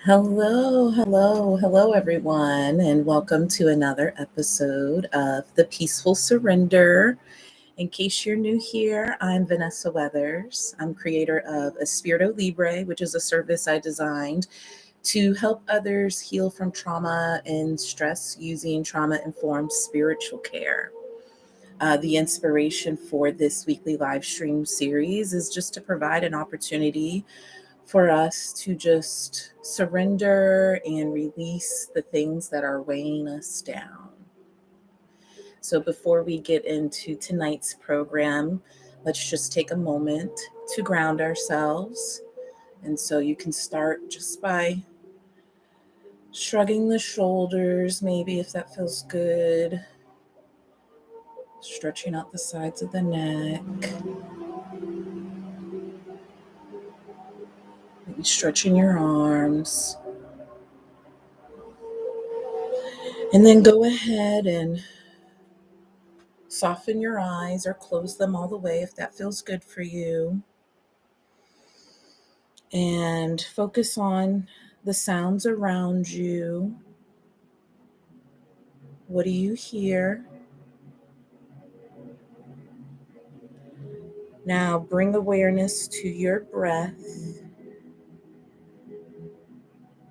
Hello, everyone, and welcome to another episode of The Peaceful Surrender. In case you're new here, I'm Vanessa Weathers. I'm creator of Espirito Libre, which is a service I designed to help others heal from trauma and stress using trauma informed spiritual care. The inspiration for this weekly live stream series is just to provide an opportunity for us to just surrender and release the things that are weighing us down. So, before we get into tonight's program, let's just take a moment to ground ourselves. And so, you can start just by shrugging the shoulders, maybe if that feels good, stretching out the sides of the neck, maybe stretching your arms. And then go ahead and soften your eyes or close them all the way if that feels good for you. And focus on the sounds around you. What do you hear? Now bring awareness to your breath.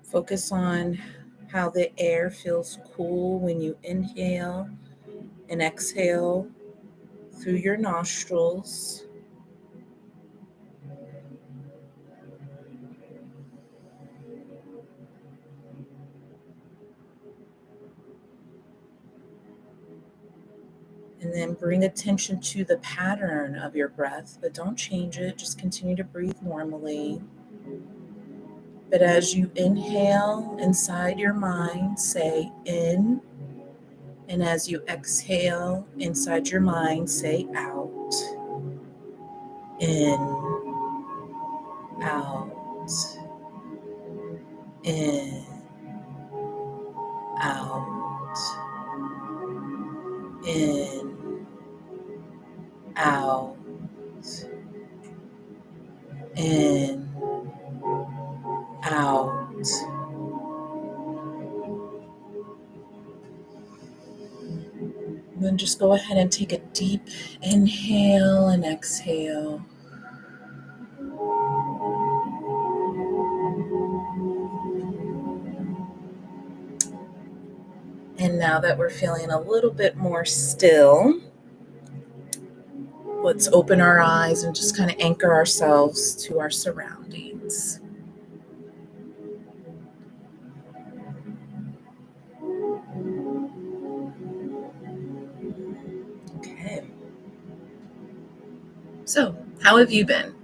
Focus on how the air feels cool when you inhale and exhale through your nostrils. And then bring attention to the pattern of your breath, but don't change it. Just continue to breathe normally. But as you inhale inside your mind, say in. And as you exhale inside your mind, say out. In, out, in, out, in, out, in, out. And then just go ahead and take a deep inhale and exhale. And now that we're feeling a little bit more still, let's open our eyes and just kind of anchor ourselves to our surroundings. Okay. So, how have you been?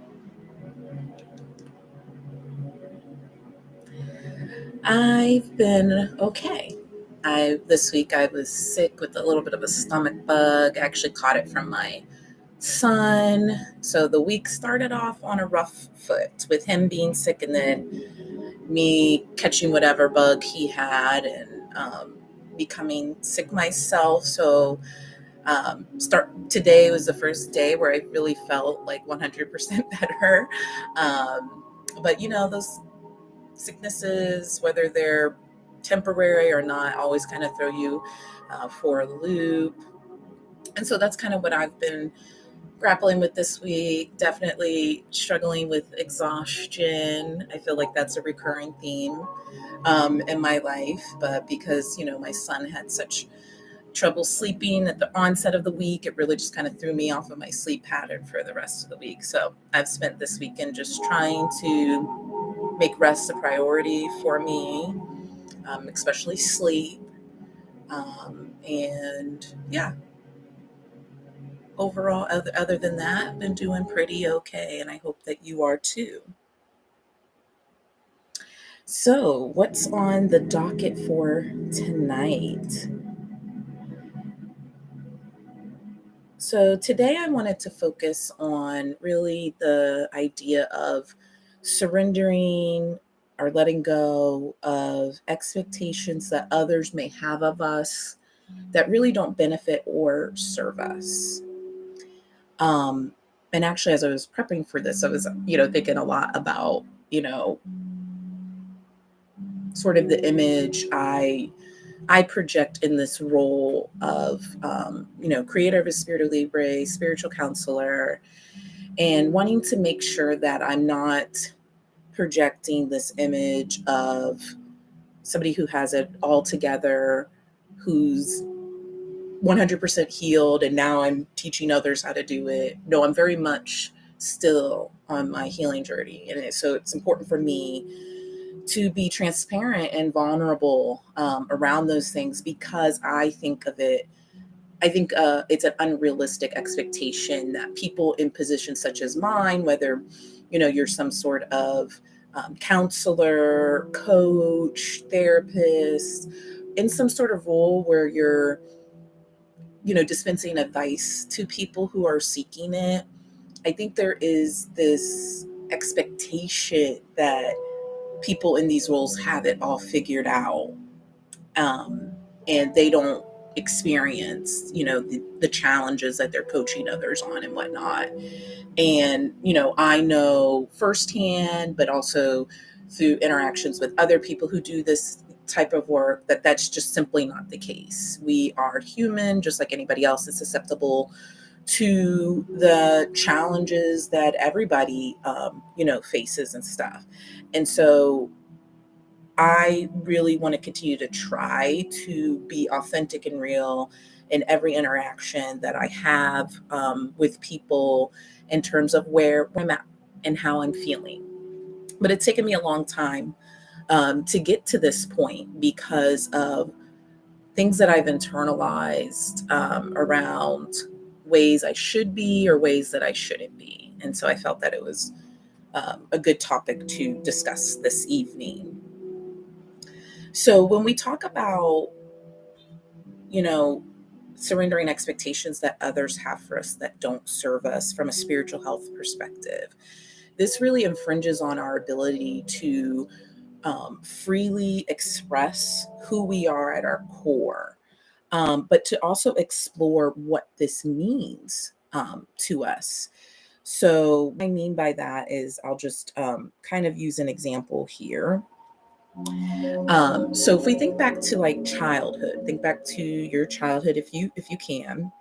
I've been okay. This week I was sick with a little bit of a stomach bug. I actually caught it from my son. So the week started off on a rough foot with him being sick and then me catching whatever bug he had and becoming sick myself. So today was the first day where I really felt like 100% better. But those sicknesses, whether they're temporary or not, always kind of throw you for a loop. And so that's kind of what I've been grappling with this week. Definitely struggling with exhaustion. I feel like that's a recurring theme in my life, but because, my son had such trouble sleeping at the onset of the week, it really just kind of threw me off of my sleep pattern for the rest of the week. So I've spent this weekend just trying to make rest a priority for me, especially sleep. And yeah, overall, other than that, I've been doing pretty okay. And I hope that you are too. So, what's on the docket for tonight? So, today I wanted to focus on really the idea of surrendering or letting go of expectations that others may have of us that really don't benefit or serve us. Um, and actually, as I was prepping for this, I was, thinking a lot about, sort of the image I project in this role of, creator of a Spiritu Libre, spiritual counselor, and wanting to make sure that I'm not projecting this image of somebody who has it all together, who's 100% healed, and now I'm teaching others how to do it. No, I'm very much still on my healing journey. And so it's important for me to be transparent and vulnerable around those things, because I think it's an unrealistic expectation that people in positions such as mine, whether, you're some sort of counselor, coach, therapist, in some sort of role where you're, dispensing advice to people who are seeking it. I think there is this expectation that people in these roles have it all figured out, um, and they don't experience, the challenges that they're coaching others on and whatnot. And, I know firsthand, but also through interactions with other people who do this type of work, that that's just simply not the case. We are human, just like anybody else is susceptible to the challenges that everybody, faces and stuff. And so I really want to continue to try to be authentic and real in every interaction that I have with people, in terms of where I'm at and how I'm feeling. But it's taken me a long time to get to this point, because of things that I've internalized around ways I should be or ways that I shouldn't be. And so I felt that it was a good topic to discuss this evening. So when we talk about, you know, surrendering expectations that others have for us that don't serve us from a spiritual health perspective, this really infringes on our ability to freely express who we are at our core, but to also explore what this means to us. So, what I mean by that is, I'll just kind of use an example here. So if we think back to like childhood, think back to your childhood if you can,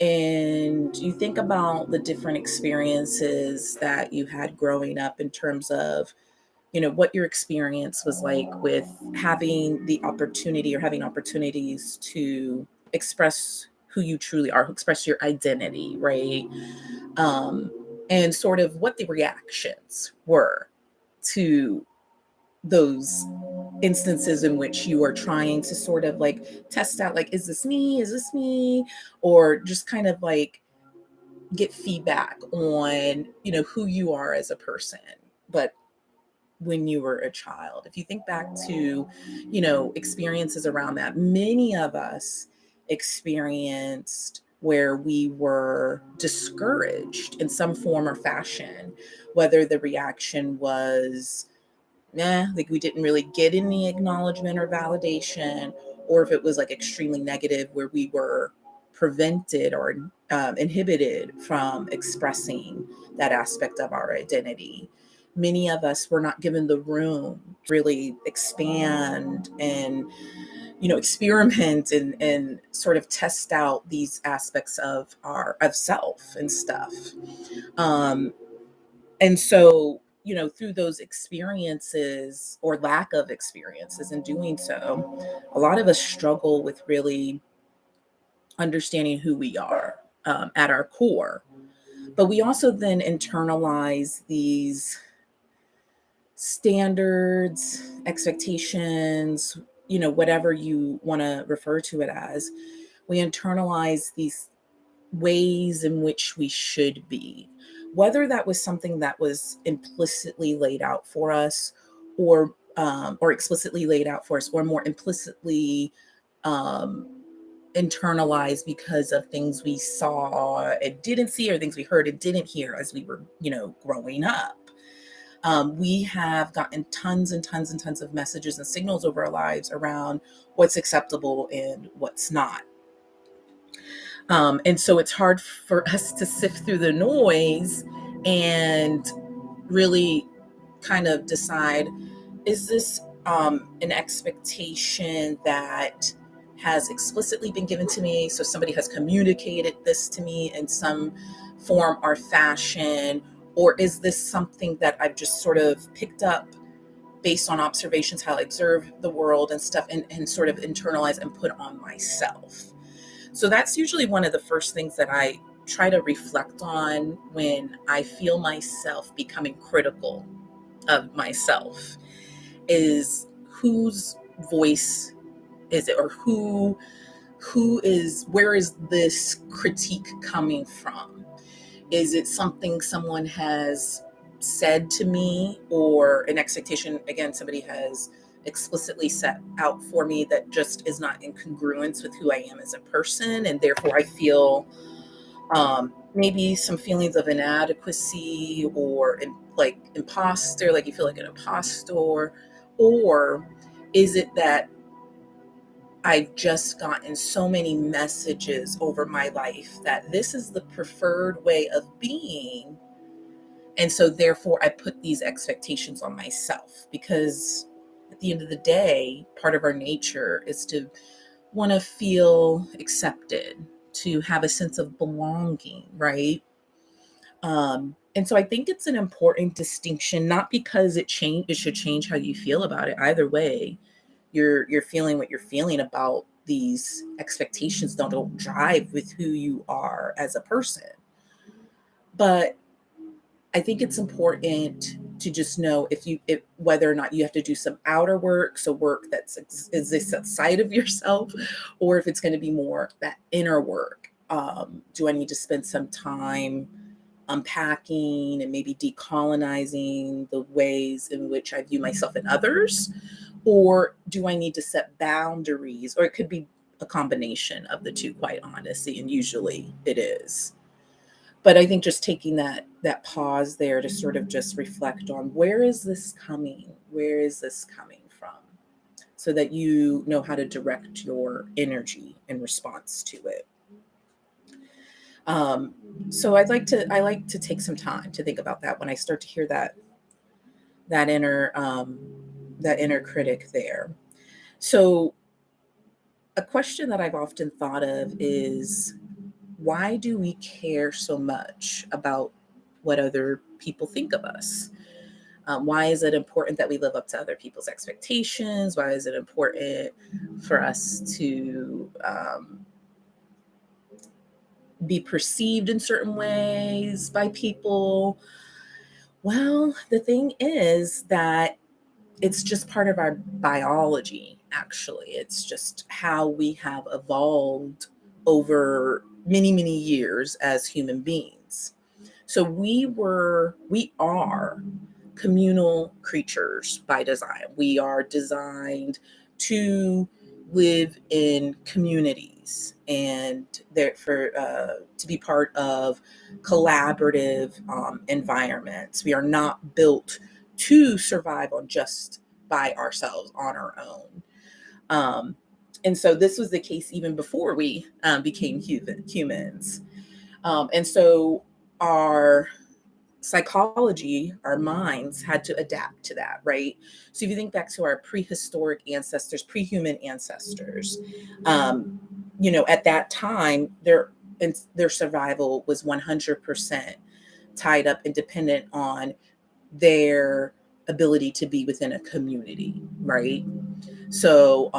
and you think about the different experiences that you had growing up, in terms of, what your experience was like with having the opportunity or having opportunities to express who you truly are, express your identity, right? Um, and sort of what the reactions were to those instances in which you are trying to sort of like test out, like, is this me? Is this me? Or just kind of like get feedback on, who you are as a person. But when you were a child, if you think back to, experiences around that, many of us experienced where we were discouraged in some form or fashion, whether the reaction was, nah, like we didn't really get any acknowledgement or validation, or if it was like extremely negative, where we were prevented or inhibited from expressing that aspect of our identity. Many of us were not given the room to really expand and, experiment and sort of test out these aspects of our of self and stuff. Um, and so, through those experiences or lack of experiences in doing so, a lot of us struggle with really understanding who we are at our core. But we also then internalize these standards, expectations, whatever you want to refer to it as. We internalize these ways in which we should be, whether that was something that was implicitly laid out for us, or explicitly laid out for us, or more implicitly um, internalized because of things we saw and didn't see, or things we heard and didn't hear as we were, growing up. We have gotten tons and tons and tons of messages and signals over our lives around what's acceptable and what's not. And so it's hard for us to sift through the noise and really kind of decide, is this an expectation that has explicitly been given to me. So somebody has communicated this to me in some form or fashion, or is this something that I've just sort of picked up based on observations, how I observe the world and stuff, and sort of internalize and put on myself? So that's usually one of the first things that I try to reflect on when I feel myself becoming critical of myself, is whose voice is it, or who is, where is this critique coming from? Is it something someone has said to me, or an expectation, again, somebody has explicitly set out for me that just is not in congruence with who I am as a person, and therefore I feel maybe some feelings of inadequacy, or like imposter, like you feel like an imposter? Or is it that I've just gotten so many messages over my life that this is the preferred way of being, and so therefore I put these expectations on myself? Because at the end of the day, part of our nature is to want to feel accepted, to have a sense of belonging, right? And so I think it's an important distinction, not because it should change how you feel about it. Either way, you're feeling what you're feeling about these expectations don't drive with who you are as a person. But I think it's important to just know if whether or not you have to do some outer work, so work that's is this outside of yourself, or if it's going to be more that inner work. Do I need to spend some time unpacking and maybe decolonizing the ways in which I view myself and others? Or do I need to set boundaries? Or it could be a combination of the two, quite honestly, and usually it is. But I think just taking that pause there to sort of just reflect on, where is this coming? Where is this coming from? So that you know how to direct your energy in response to it. Um, so I like to take some time to think about that when I start to hear that inner that inner critic there. So a question that I've often thought of is, why do we care so much about what other people think of us? Why is it important that we live up to other people's expectations? Why is it important for us to be perceived in certain ways by people? Well, the thing is that it's just part of our biology, actually. It's just how we have evolved over many, many years as human beings. So we are communal creatures by design. We are designed to live in communities, and therefore to be part of collaborative environments. We are not built to survive on just by ourselves on our own. Um, and so this was the case even before we became humans. And so our psychology, our minds had to adapt to that, right? So if you think back to our prehistoric ancestors, pre-human ancestors, um, at that time, their survival was 100% tied up and dependent on their ability to be within a community, right? So,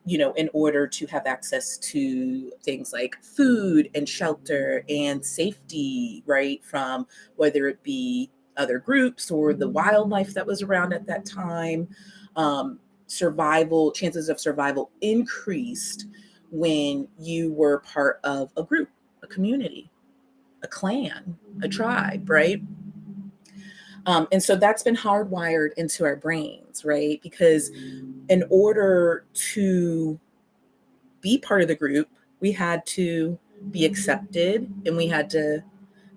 in order to have access to things like food and shelter and safety, right, from whether it be other groups or the wildlife that was around at that time, chances of survival increased when you were part of a group, a community, a clan, a tribe, right? And so that's been hardwired into our brains, right? Because in order to be part of the group, we had to be accepted, and we had to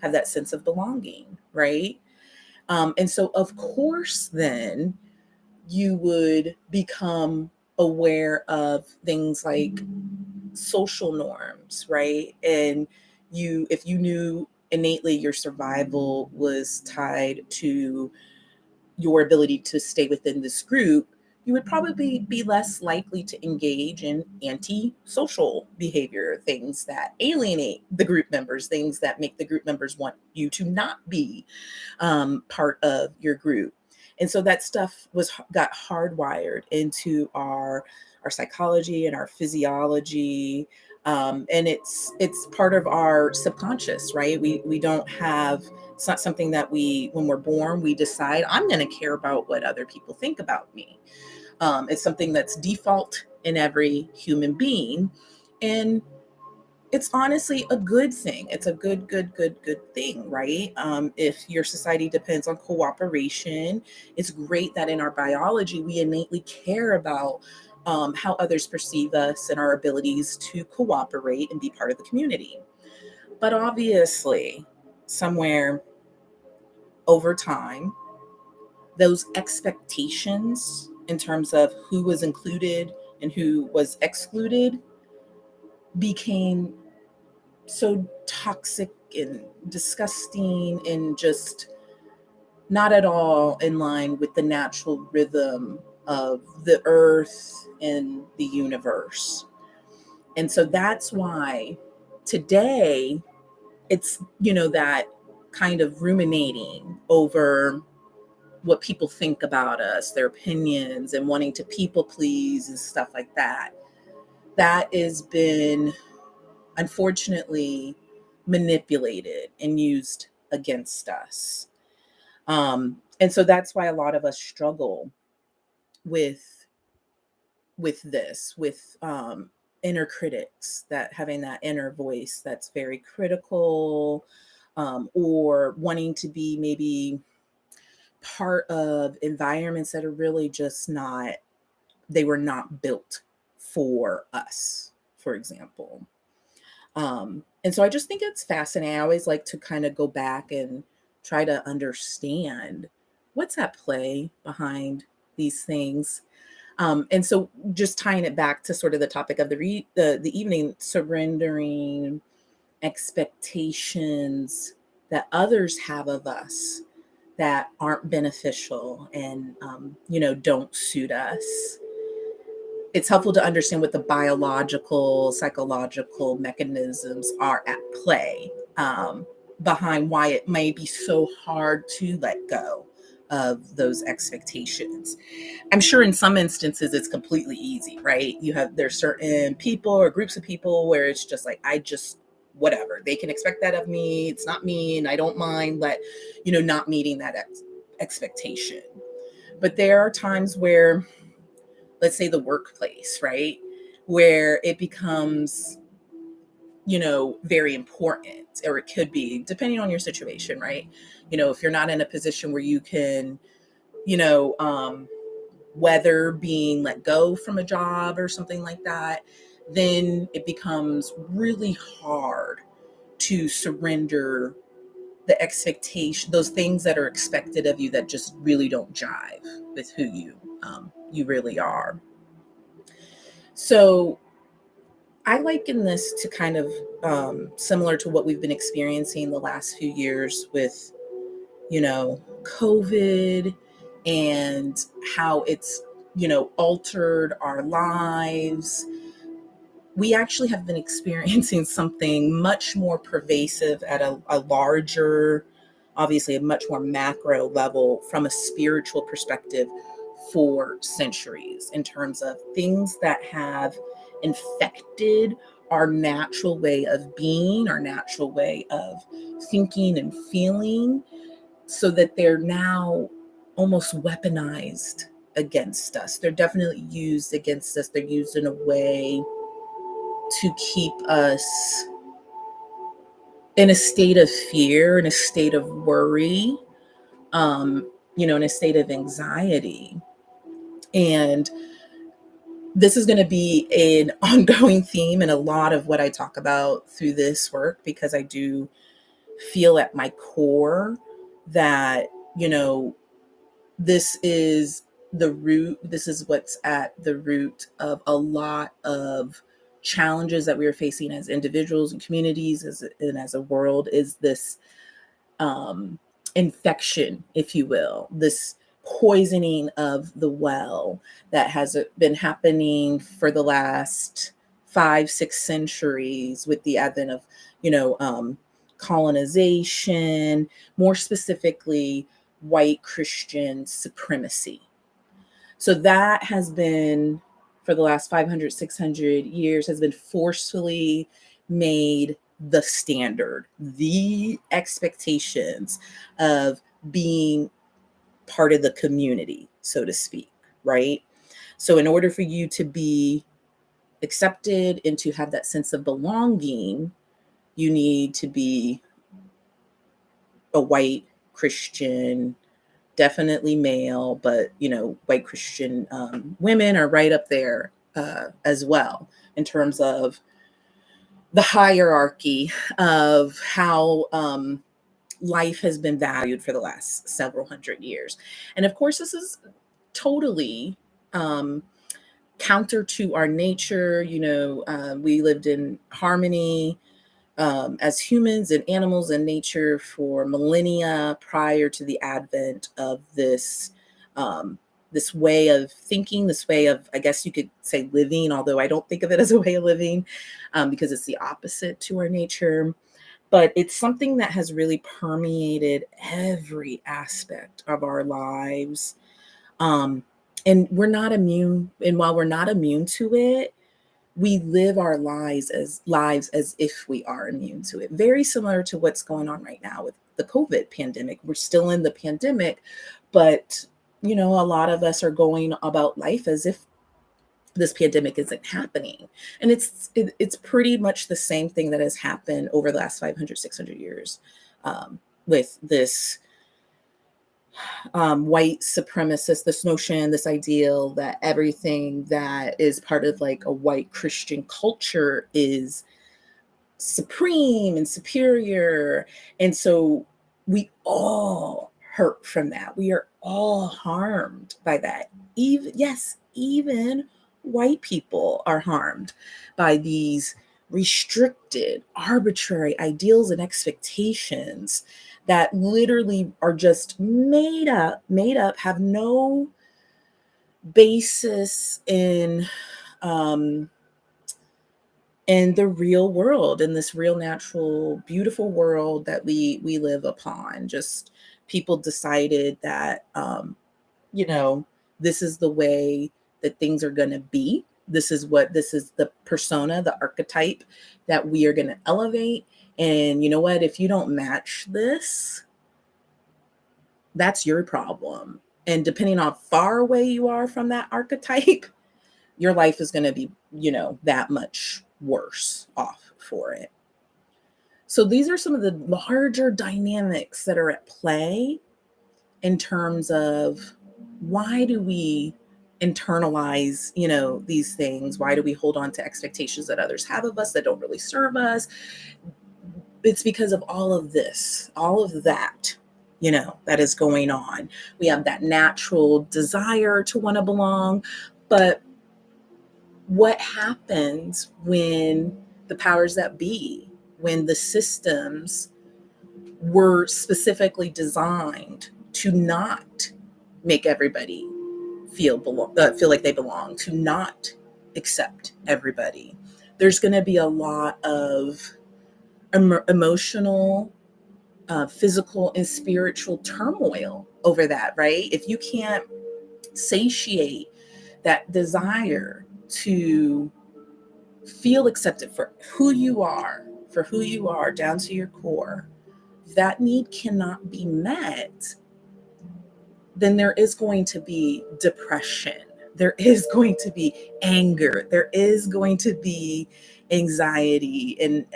have that sense of belonging, right? And so, of course, then you would become aware of things like social norms, right? And if you knew innately your survival was tied to your ability to stay within this group, you would probably be less likely to engage in anti-social behavior, things that alienate the group members, things that make the group members want you to not be part of your group. And so that stuff got hardwired into our psychology and our physiology. And it's part of our subconscious, right? We don't have, it's not something that when we're born, we decide I'm going to care about what other people think about me. It's something that's default in every human being. And it's honestly a good thing. It's a good thing, right? If your society depends on cooperation, it's great that in our biology, we innately care about how others perceive us and our abilities to cooperate and be part of the community. But obviously, somewhere over time, those expectations in terms of who was included and who was excluded became so toxic and disgusting and just not at all in line with the natural rhythm of the earth and the universe. And so that's why today it's, that kind of ruminating over what people think about us, their opinions, and wanting to people please and stuff like that. That has been, unfortunately, manipulated and used against us. And so that's why a lot of us struggle with this, with inner critics, that having that inner voice that's very critical, or wanting to be maybe part of environments that are really just not, they were not built for us, for example. And so I just think it's fascinating. I always like to kind of go back and try to understand what's at play behind these things. And so just tying it back to sort of the topic of the evening, surrendering expectations that others have of us that aren't beneficial and, don't suit us. It's helpful to understand what the biological, psychological mechanisms are at play behind why it may be so hard to let go of those expectations. I'm sure in some instances it's completely easy, right? There's certain people or groups of people where it's just like, whatever, they can expect that of me. It's not me, and I don't mind not meeting that expectation. But there are times where, let's say the workplace, right, where it becomes, very important, or it could be, depending on your situation, right? If you're not in a position where you can, weather being let go from a job or something like that, then it becomes really hard to surrender the expectation, those things that are expected of you that just really don't jive with who you really are. So I liken this to kind of similar to what we've been experiencing the last few years with, COVID, and how it's, altered our lives. We actually have been experiencing something much more pervasive at a larger, obviously a much more macro level from a spiritual perspective for centuries, in terms of things that have infected our natural way of being, our natural way of thinking and feeling, so that they're now almost weaponized against us. They're definitely used against us. They're used in a way to keep us in a state of fear, in a state of worry, in a state of anxiety. And this is going to be an ongoing theme in a lot of what I talk about through this work, because I do feel at my core that, this is this is what's at the root of a lot of challenges that we are facing as individuals and communities, and as a world, is this infection, if you will, this poisoning of the well that has been happening for the last 5, 6 centuries with the advent of, colonization, more specifically, white Christian supremacy. So that has been, for the last 500, 600 years, has been forcefully made the standard, the expectations of being part of the community, so to speak, right? So in order for you to be accepted and to have that sense of belonging, you need to be a white Christian, definitely male, but white Christian women are right up there as well in terms of the hierarchy of how life has been valued for the last several hundred years. And of course, this is totally counter to our nature. We lived in harmony as humans and animals and nature for millennia prior to the advent of this way of thinking, this way of, I guess you could say, living, although I don't think of it as a way of living because it's the opposite to our nature. But it's something that has really permeated every aspect of our lives. And we're not immune. And while we're not immune to it, we live our lives as if we are immune to it. Very similar to what's going on right now with the COVID pandemic. We're still in the pandemic, but a lot of us are going about life as if this pandemic isn't happening. And it's pretty much the same thing that has happened over the last 500, 600 years with this white supremacist, this notion, this ideal that everything that is part of like a white Christian culture is supreme and superior. And so we all hurt from that. We are all harmed by that. Even white people are harmed by these restricted, arbitrary ideals and expectations that literally are just made up, have no basis in the real world, in this real, natural, beautiful world that we live upon. Just people decided that this is the way that things are going to be. This is the persona, the archetype that we are going to elevate. And you know what? If you don't match this, that's your problem. And depending on how far away you are from that archetype, your life is going to be, that much worse off for it. So these are some of the larger dynamics that are at play in terms of why do we internalize, these things? Why do we hold on to expectations that others have of us that don't really serve us? It's because of all of this, all of that, that is going on. We have that natural desire to want to belong, but what happens when the powers that be, when the systems were specifically designed to not make everybody feel like they belong, to not accept everybody? There's going to be a lot of emotional, physical, and spiritual turmoil over that, right? If you can't satiate that desire to feel accepted for who you are down to your core, that need cannot be met, then there is going to be depression. There is going to be anger. There is going to be anxiety and,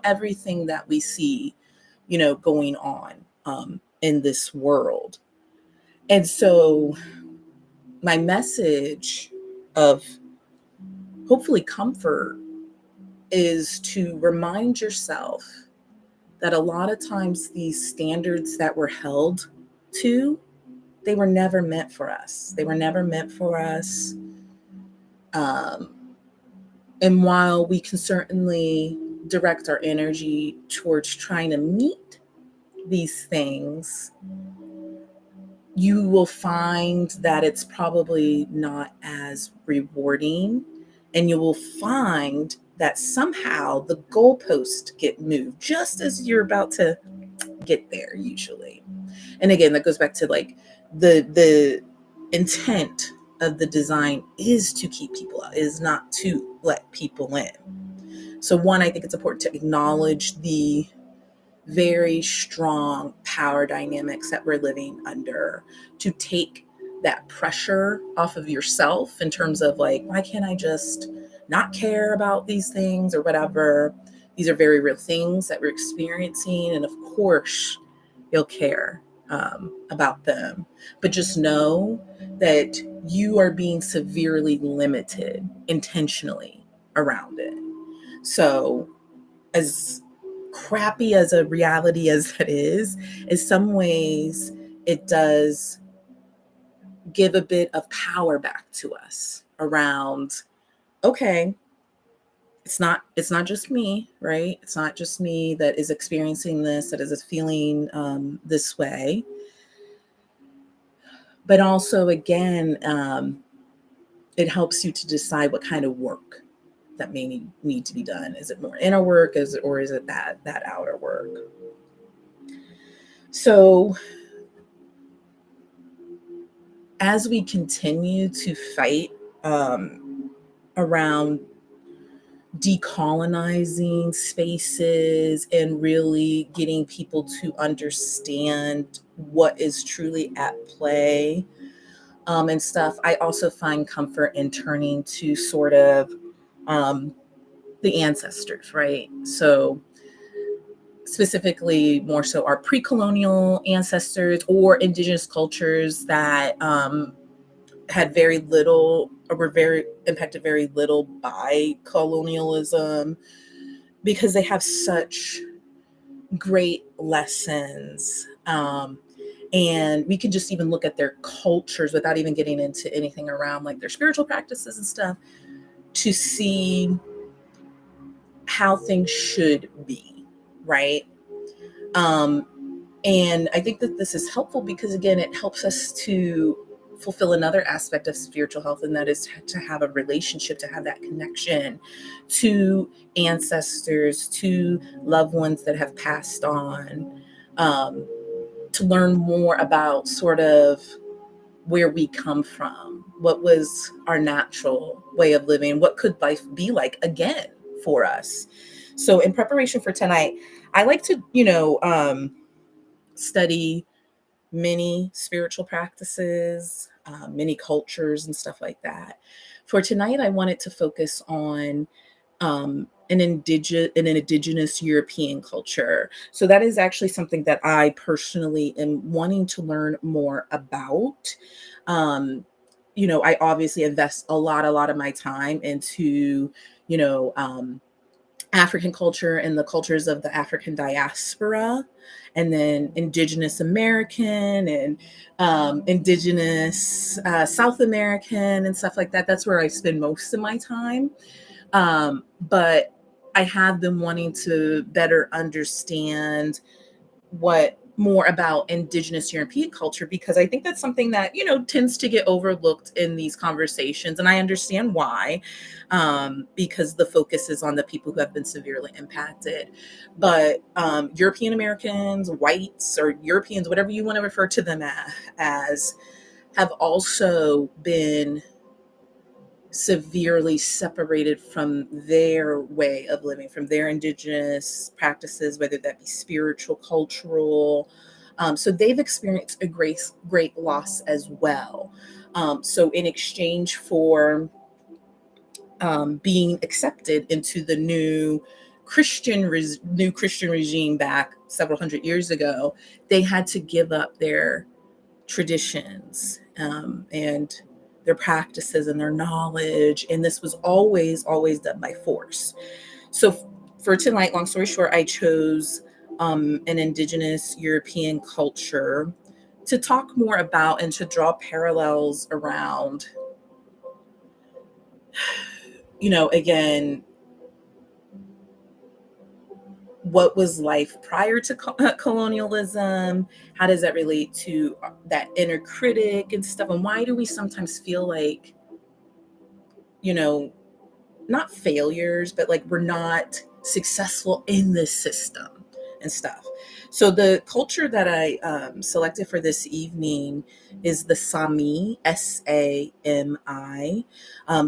everything that we see, going on in this world. And so my message of hopefully comfort is to remind yourself that a lot of times these standards that we're held to, they were never meant for us. They were never meant for us. And while we can certainly direct our energy towards trying to meet these things, you will find that it's probably not as rewarding, and you will find that somehow the goalposts get moved just as you're about to get there usually. And again, that goes back to like the intent of the design is to keep people out, is not to let people in. So one, I think it's important to acknowledge the very strong power dynamics that we're living under, to take that pressure off of yourself in terms of like, why can't I just not care about these things or whatever? These are very real things that we're experiencing. And of course, you'll care about them. But just know that you are being severely limited intentionally around it. So, as crappy as a reality as that is, in some ways, it does give a bit of power back to us around, okay, it's not just me, right? It's not just me that is experiencing this, that is feeling this way. But also, again, it helps you to decide what kind of work that may need to be done. Is it more inner work, or is it that outer work? So as we continue to fight around decolonizing spaces and really getting people to understand what is truly at play, and stuff, I also find comfort in turning to sort of the ancestors, right? So specifically, more so our pre-colonial ancestors or indigenous cultures that had very little, or were very impacted very little by colonialism, because they have such great lessons. And we can just even look at their cultures without even getting into anything around like their spiritual practices and stuff, to see how things should be, right? Um, And I think that this is helpful because, again, it helps us to fulfill another aspect of spiritual health, and that is to have a relationship, to have that connection to ancestors, to loved ones that have passed on, to learn more about sort of where we come from, what was our natural way of living, what could life be like again for us. So, in preparation for tonight, I like to, study many spiritual practices, many cultures, and stuff like that. For tonight, I wanted to focus on an indigenous European culture. So that is actually something that I personally am wanting to learn more about. Um, I obviously invest a lot of my time into, you know, um, African culture and the cultures of the African diaspora, and then Indigenous American and Indigenous South American and stuff like that. That's where I spend most of my time. But I have been wanting to better understand what more about indigenous European culture, because I think that's something that, tends to get overlooked in these conversations. And I understand why, because the focus is on the people who have been severely impacted. But European Americans, whites, or Europeans, whatever you want to refer to them as, have also been severely separated from their way of living, from their indigenous practices, whether that be spiritual, cultural. So they've experienced a great loss as well. So in exchange for being accepted into the new Christian regime back several hundred years ago, they had to give up their traditions, and their practices and their knowledge. And this was always done by force. So for tonight, long story short, I chose an indigenous European culture to talk more about and to draw parallels around, again, what was life prior to colonialism? How does that relate to that inner critic and stuff? And why do we sometimes feel like, you know, not failures, but like we're not successful in this system and stuff? So the culture that I selected for this evening is the Sami, Sami.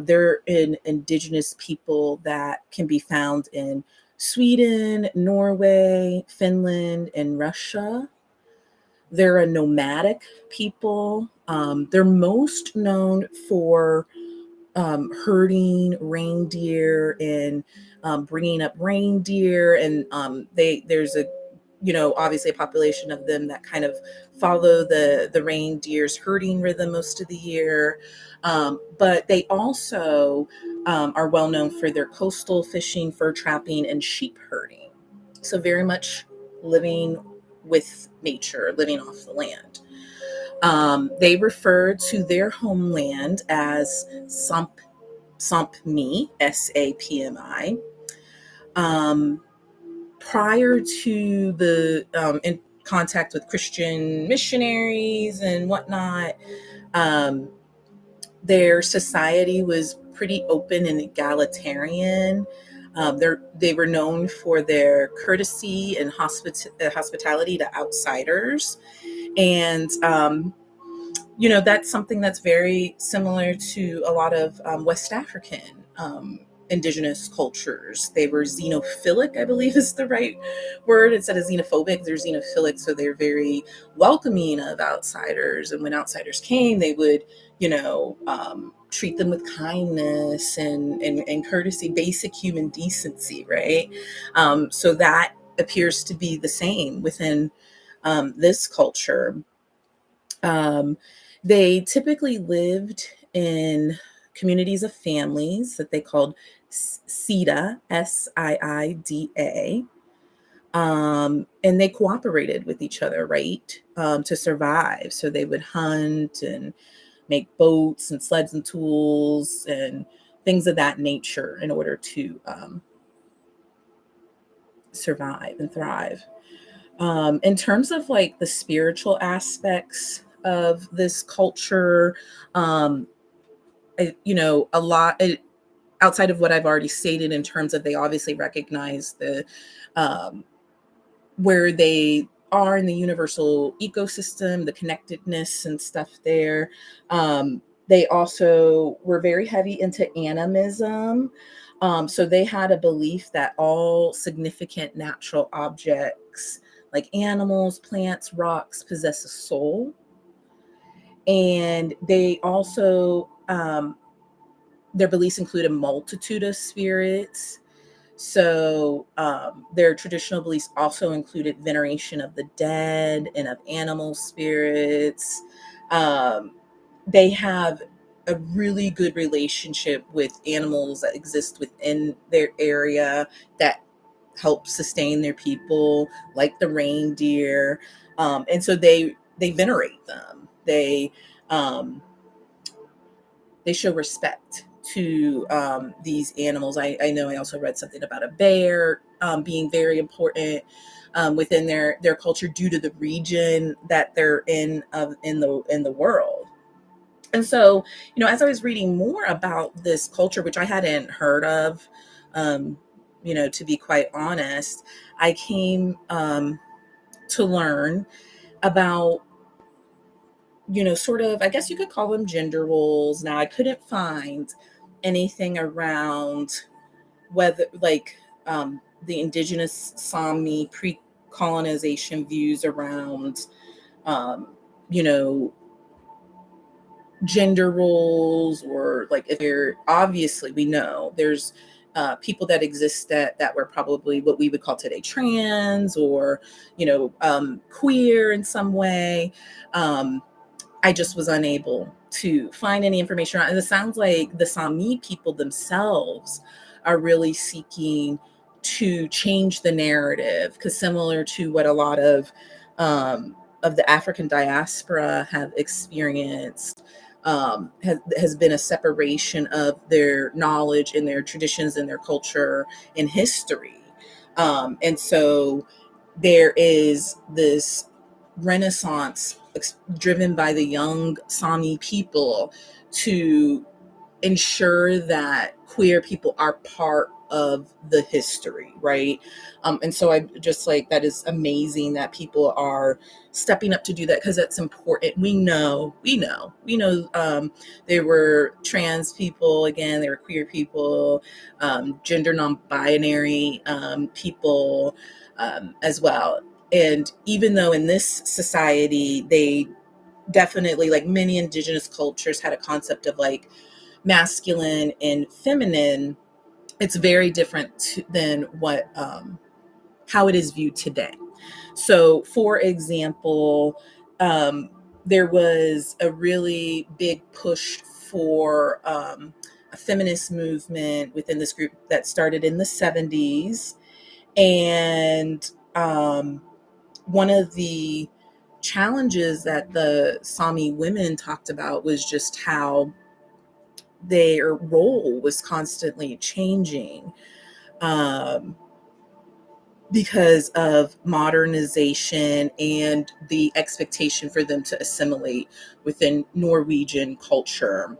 They're an indigenous people that can be found in Sweden, Norway, Finland, and Russia. They're a nomadic people. They're most known for herding reindeer and bringing up reindeer, and there's a, obviously a population of them that kind of follow the reindeer's herding rhythm most of the year. But they also are well known for their coastal fishing, fur trapping, and sheep herding. So very much living with nature, living off the land. They refer to their homeland as Sampmi, Sapmi. Um, Prior to the in contact with Christian missionaries and whatnot, um, their society was pretty open and egalitarian. They were known for their courtesy and hospitality to outsiders. And that's something that's very similar to a lot of West African indigenous cultures. They were xenophilic, I believe is the right word. Instead of xenophobic, they're xenophilic. So they're very welcoming of outsiders. And when outsiders came, they would, treat them with kindness and courtesy, basic human decency, right? So that appears to be the same within this culture. Um, they typically lived in communities of families that they called SIDA, SIIDA. And they cooperated with each other, right, to survive. So they would hunt and make boats and sleds and tools and things of that nature in order to survive and thrive. In terms of like the spiritual aspects of this culture, um, a lot outside of what I've already stated in terms of they obviously recognize the um, where they are in the universal ecosystem, the connectedness and stuff there. They also were very heavy into animism. So they had a belief that all significant natural objects, like animals, plants, rocks, possess a soul. And they also, their beliefs include a multitude of spirits. So their traditional beliefs also included veneration of the dead and of animal spirits. Um, they have a really good relationship with animals that exist within their area that help sustain their people, like the reindeer. And so they venerate them. Um, they show respect to these animals. I know I also read something about a bear being very important within their culture due to the region that they're in the world. And so, as I was reading more about this culture, which I hadn't heard of, um, to be quite honest, I came to learn about, sort of, I guess you could call them gender roles. Now, I couldn't find anything around whether, like, the indigenous Sami pre-colonization views around, um, you know, gender roles, or like if they're, obviously we know there's people that exist that were probably what we would call today trans, or queer in some way. um, I just was unable to find any information on it. And it sounds like the Sami people themselves are really seeking to change the narrative, because similar to what a lot of the African diaspora have experienced, has been a separation of their knowledge and their traditions and their culture and history. And so there is this renaissance driven by the young Sami people to ensure that queer people are part of the history, right? And so I just like that is amazing that people are stepping up to do that because that's important. We know. There were trans people, again, there were queer people, gender non-binary people as well. And even though in this society, they definitely, like many indigenous cultures, had a concept of like masculine and feminine, it's very different than what how it is viewed today. So, for example, um, there was a really big push for a feminist movement within this group that started in the 70s. And one of the challenges that the Sami women talked about was just how their role was constantly changing um, because of modernization and the expectation for them to assimilate within Norwegian culture.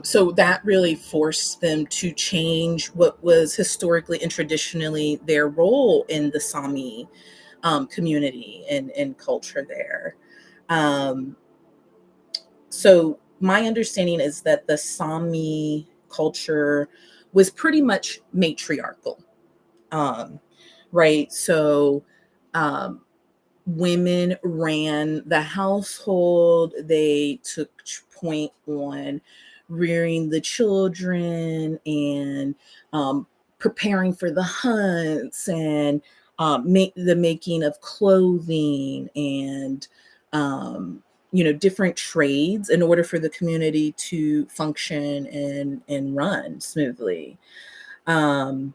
So that really forced them to change what was historically and traditionally their role in the Sami community and culture there. Um, so my understanding is that the Sami culture was pretty much matriarchal, um, right? So um, women ran the household. They took point on rearing the children and preparing for the hunts and the making of clothing and different trades in order for the community to function and run smoothly. Um,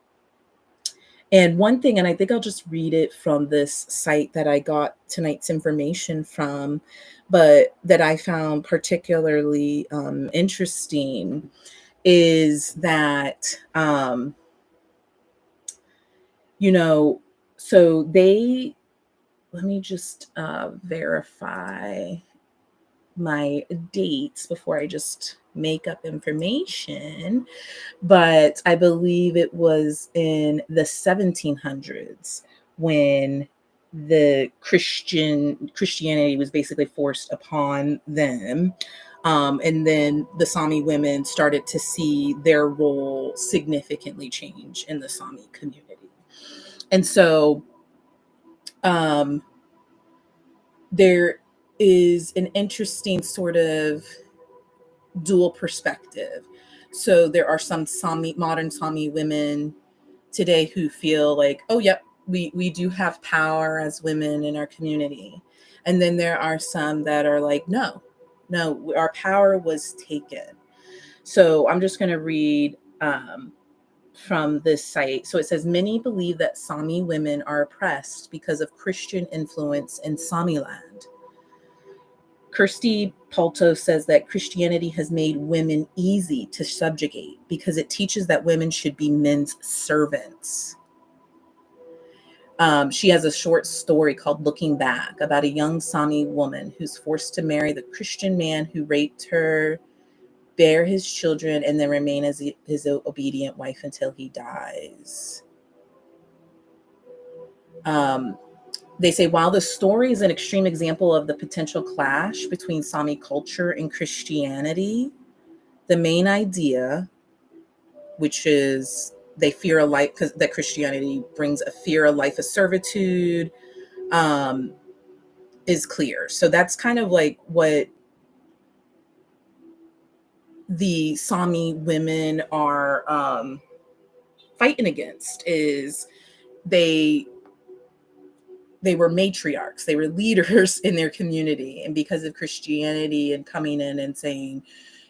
and one thing, and I think I'll just read it from this site that I got tonight's information from, but that I found particularly interesting is that, you know, so they, let me just verify my dates before I just make up information, but I believe it was in the 1700s when the Christianity was basically forced upon them. And then the Sami women started to see their role significantly change in the Sami community. And so um, there is an interesting sort of dual perspective. So there are some modern Sami women today who feel like, oh, yep, we do have power as women in our community. And then there are some that are like, no, our power was taken. So I'm just going to read from this site. So it says, many believe that Sami women are oppressed because of Christian influence in Samiland. Kirsty Palto says that Christianity has made women easy to subjugate because it teaches that women should be men's servants. She has a short story called Looking Back about a young Sami woman who's forced to marry the Christian man who raped her, bear his children, and then remain as his obedient wife until he dies. They say, while the story is an extreme example of the potential clash between Sami culture and Christianity, the main idea, which is they fear a life, because that Christianity brings a fear of life of servitude, um, is clear. So that's kind of like what the Sami women are fighting against is they they were matriarchs, they were leaders in their community, and because of Christianity and coming in and saying,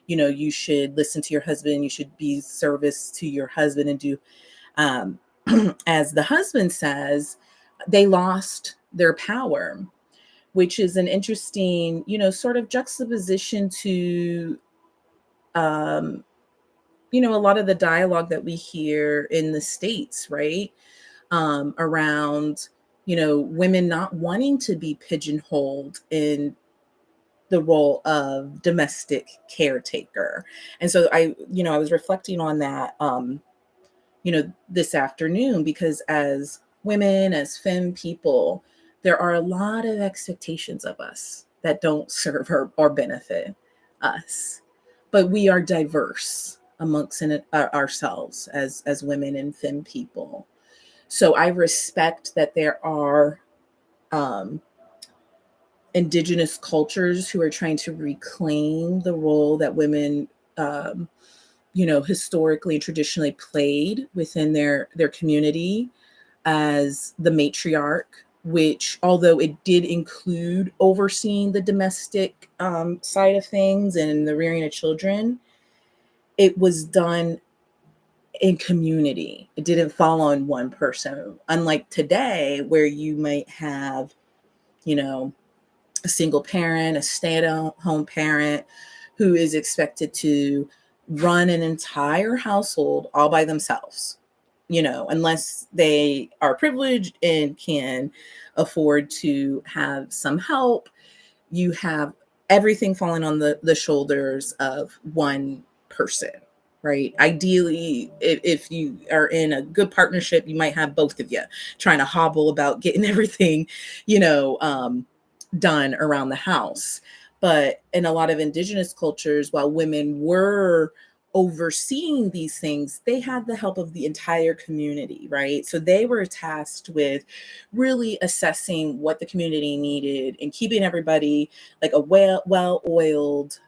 you should listen to your husband, you should be service to your husband and do um, as the husband says, they lost their power, which is an interesting, sort of juxtaposition to um, a lot of the dialogue that we hear in the States, right? Around, women not wanting to be pigeonholed in the role of domestic caretaker. And so I was reflecting on that, this afternoon, because as women, as femme people, there are a lot of expectations of us that don't serve or benefit us. But we are diverse amongst ourselves as women and femme people. So I respect that there are um, indigenous cultures who are trying to reclaim the role that women, um, historically and traditionally played within their community as the matriarch, which, although it did include overseeing the domestic side of things and the rearing of children, it was done in community. It didn't fall on one person. Unlike today, where you might have, you know, a single parent, a stay-at-home parent who is expected to run an entire household all by themselves, unless they are privileged and can afford to have some help. You have everything falling on the shoulders of one person, right? Ideally, if you are in a good partnership, you might have both of you trying to hobble about getting everything, you know, um, done around the house. But in a lot of indigenous cultures, while women were overseeing these things, they had the help of the entire community, right? So they were tasked with really assessing what the community needed and keeping everybody like a well-oiled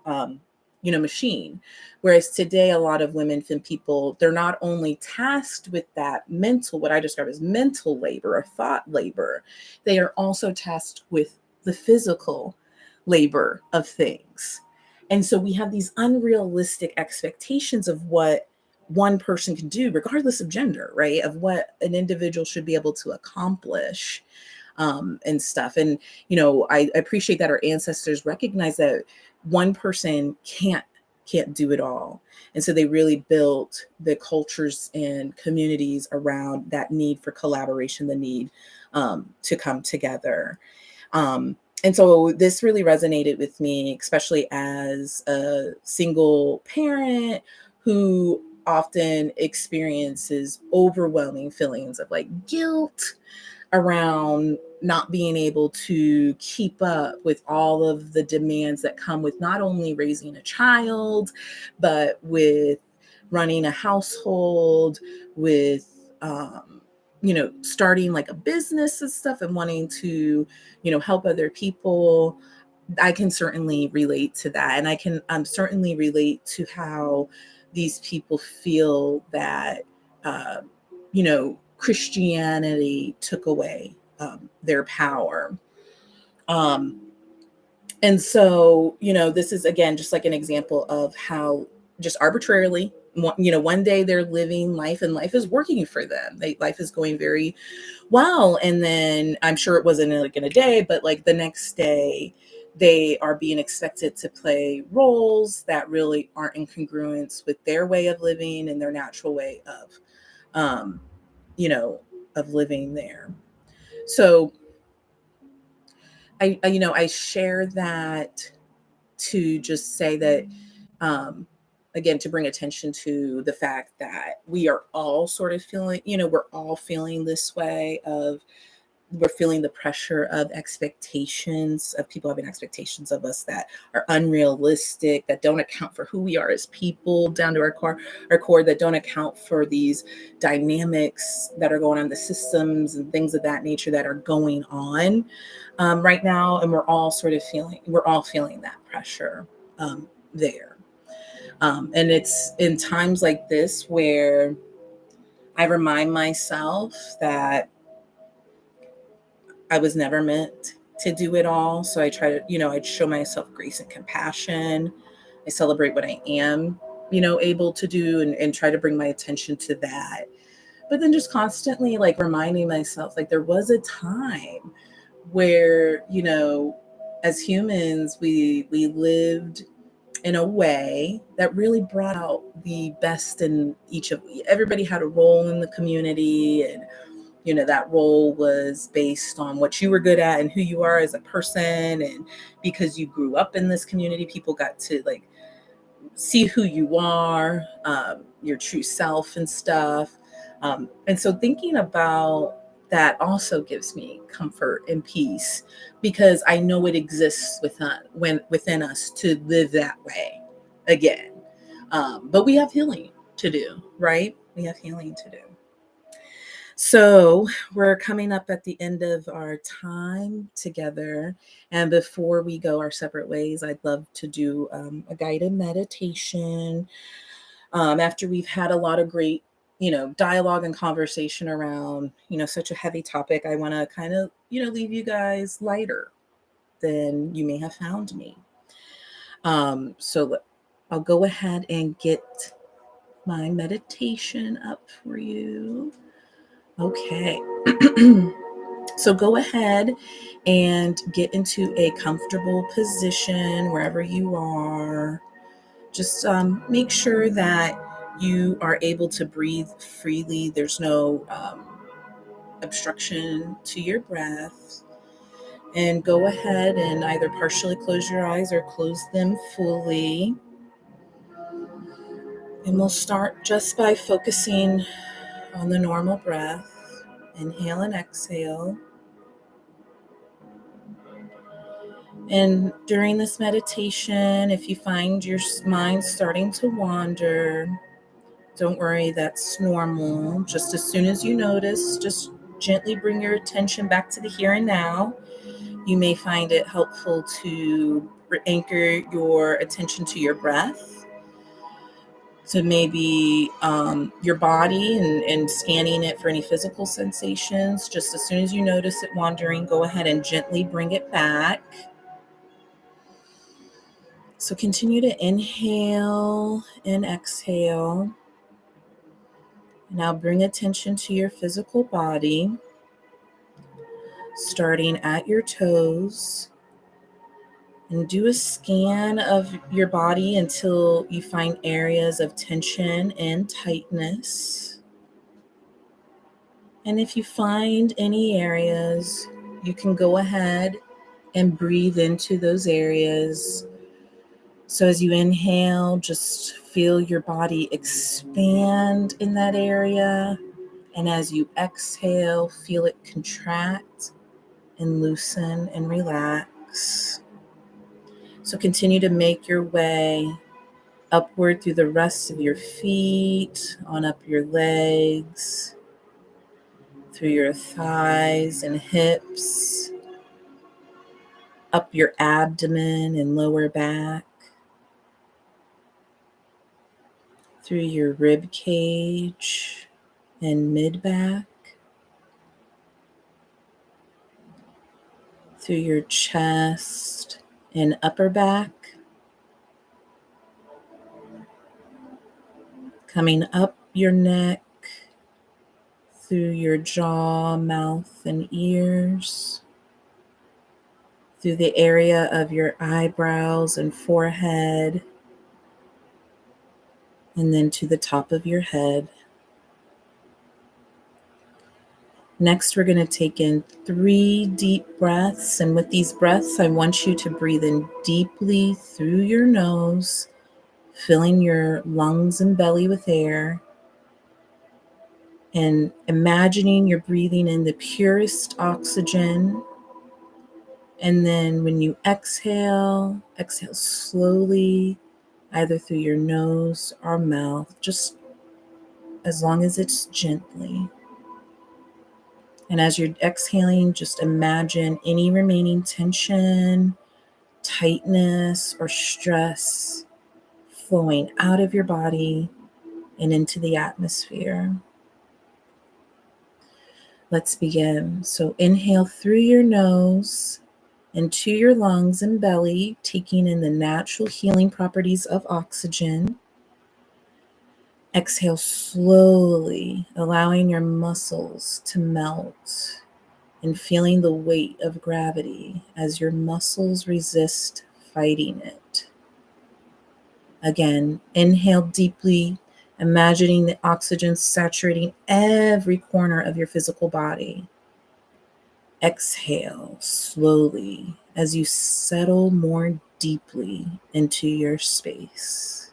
machine. Whereas today, a lot of women and people, they're not only tasked with that mental, what I describe as mental labor or thought labor, they are also tasked with the physical labor of things. And so we have these unrealistic expectations of what one person can do, regardless of gender, right? Of what an individual should be able to accomplish, and stuff. And, I appreciate that our ancestors recognize that one person can't do it all. And so they really built the cultures and communities around that need for collaboration, the need to come together. And so this really resonated with me, especially as a single parent who often experiences overwhelming feelings of like guilt around not being able to keep up with all of the demands that come with not only raising a child, but with running a household, with, starting like a business and stuff and wanting to, help other people. I can certainly relate to that. And I can certainly relate to how these people feel that, Christianity took away their power. Um, and so, this is again just like an example of how just arbitrarily, one day they're living life and life is working for them. Life is going very well. And then I'm sure it wasn't like in a day, but like the next day, they are being expected to play roles that really aren't in congruence with their way of living and their natural way um, you know, of living there. So I share that to just say that, um, again, to bring attention to the fact that we are all sort of feeling, we're all feeling this way of, we're feeling the pressure of expectations, of people having expectations of us that are unrealistic, that don't account for who we are as people down to our core, that don't account for these dynamics that are going on, the systems and things of that nature that are going on right now. And we're all feeling that pressure there. And it's in times like this where I remind myself that I was never meant to do it all. So I try to, I show myself grace and compassion. I celebrate what I am, able to do, and try to bring my attention to that. But then just constantly like reminding myself, like there was a time where, as humans, we lived in a way that really brought out the best in everybody had a role in the community, and that role was based on what you were good at and who you are as a person. And because you grew up in this community, people got to see who you are, your true self and stuff. And so thinking about that also gives me comfort and peace, because I know it exists within us to live that way again. But we have healing to do, right? We have healing to do. So we're coming up at the end of our time together. And before we go our separate ways, I'd love to do a guided meditation. After we've had a lot of great, dialogue and conversation around, such a heavy topic, I want to kind of, leave you guys lighter than you may have found me. So I'll go ahead and get my meditation up for you. Okay. So go ahead and get into a comfortable position wherever you are. Just make sure that you are able to breathe freely. There's no obstruction to your breath. And go ahead and either partially close your eyes or close them fully. And we'll start just by focusing on the normal breath. Inhale and exhale. And during this meditation, if you find your mind starting to wander, don't worry, that's normal. Just as soon as you notice, just gently bring your attention back to the here and now. You may find it helpful to anchor your attention to your breath, to maybe your body, and scanning it for any physical sensations. Just as soon as you notice it wandering, go ahead and gently bring it back. So continue to inhale and exhale. Now bring attention to your physical body, starting at your toes, and do a scan of your body until you find areas of tension and tightness. And if you find any areas, you can go ahead and breathe into those areas. So as you inhale, just feel your body expand in that area. And as you exhale, feel it contract and loosen and relax. So continue to make your way upward through the rest of your feet, on up your legs, through your thighs and hips, up your abdomen and lower back, through your rib cage and mid back, through your chest and upper back, coming up your neck, through your jaw, mouth, and ears, through the area of your eyebrows and forehead, and then to the top of your head. Next, we're going to take in 3 deep breaths. And with these breaths, I want you to breathe in deeply through your nose, filling your lungs and belly with air, and imagining you're breathing in the purest oxygen. And then when you exhale slowly, either through your nose or mouth, just as long as it's gently. And as you're exhaling, just imagine any remaining tension, tightness, or stress flowing out of your body and into the atmosphere. Let's begin. So inhale through your nose into your lungs and belly, taking in the natural healing properties of oxygen. Exhale slowly, allowing your muscles to melt and feeling the weight of gravity as your muscles resist fighting it. Again, inhale deeply, imagining the oxygen saturating every corner of your physical body. Exhale slowly as you settle more deeply into your space.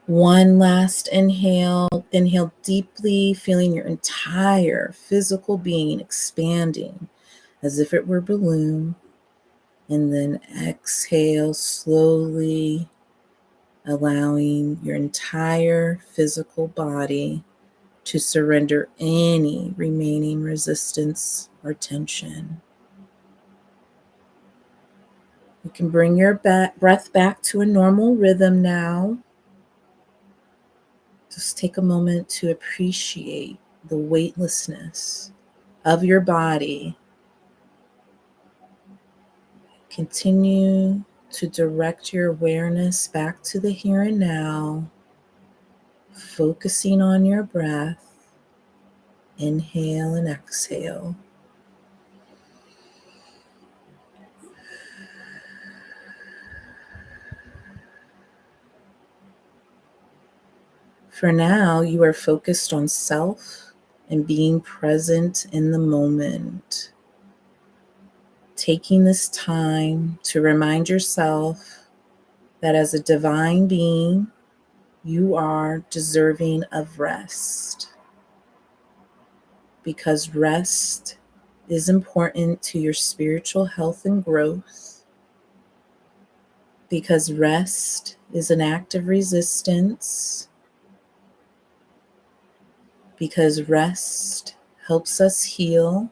One last inhale. Inhale deeply, feeling your entire physical being expanding as if it were a balloon. And then exhale slowly, allowing your entire physical body to surrender any remaining resistance or tension. You can bring your breath back to a normal rhythm now. Just take a moment to appreciate the weightlessness of your body. Continue to direct your awareness back to the here and now, focusing on your breath. Inhale and exhale. For now, you are focused on self and being present in the moment. Taking this time to remind yourself that as a divine being, you are deserving of rest. Because rest is important to your spiritual health and growth. Because rest is an act of resistance. Because rest helps us heal.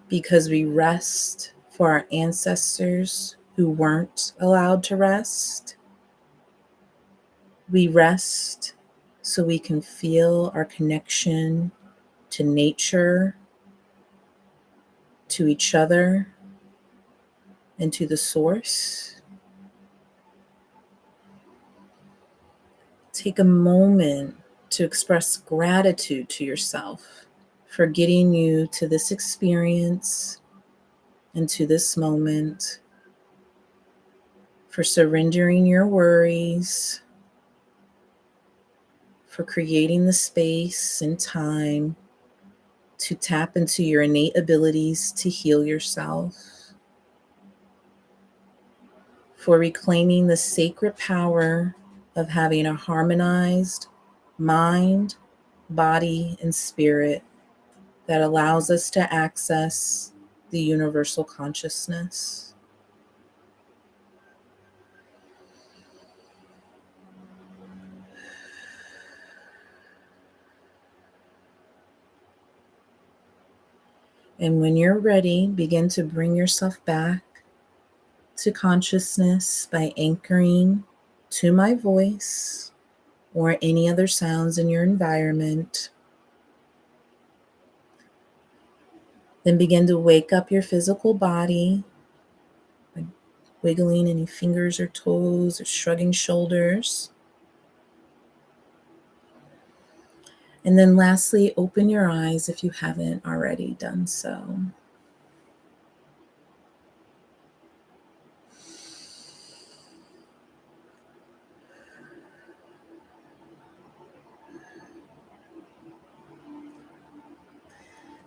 Because we rest for our ancestors who weren't allowed to rest. We rest so we can feel our connection to nature, to each other, and to the source. Take a moment to express gratitude to yourself for getting you to this experience and to this moment, for surrendering your worries, for creating the space and time to tap into your innate abilities to heal yourself, for reclaiming the sacred power of having a harmonized mind, body, and spirit that allows us to access the universal consciousness. And when you're ready, begin to bring yourself back to consciousness by anchoring to my voice or any other sounds in your environment. Then begin to wake up your physical body by wiggling any fingers or toes or shrugging shoulders. And then lastly, open your eyes if you haven't already done so.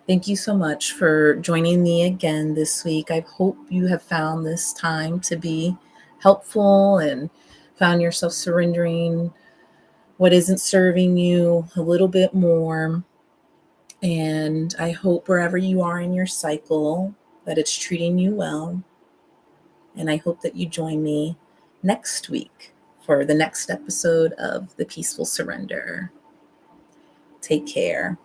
Thank you so much for joining me again this week. I hope you have found this time to be helpful and found yourself surrendering what isn't serving you a little bit more. And I hope wherever you are in your cycle that it's treating you well. And I hope that you join me next week for the next episode of The Peaceful Surrender. Take care.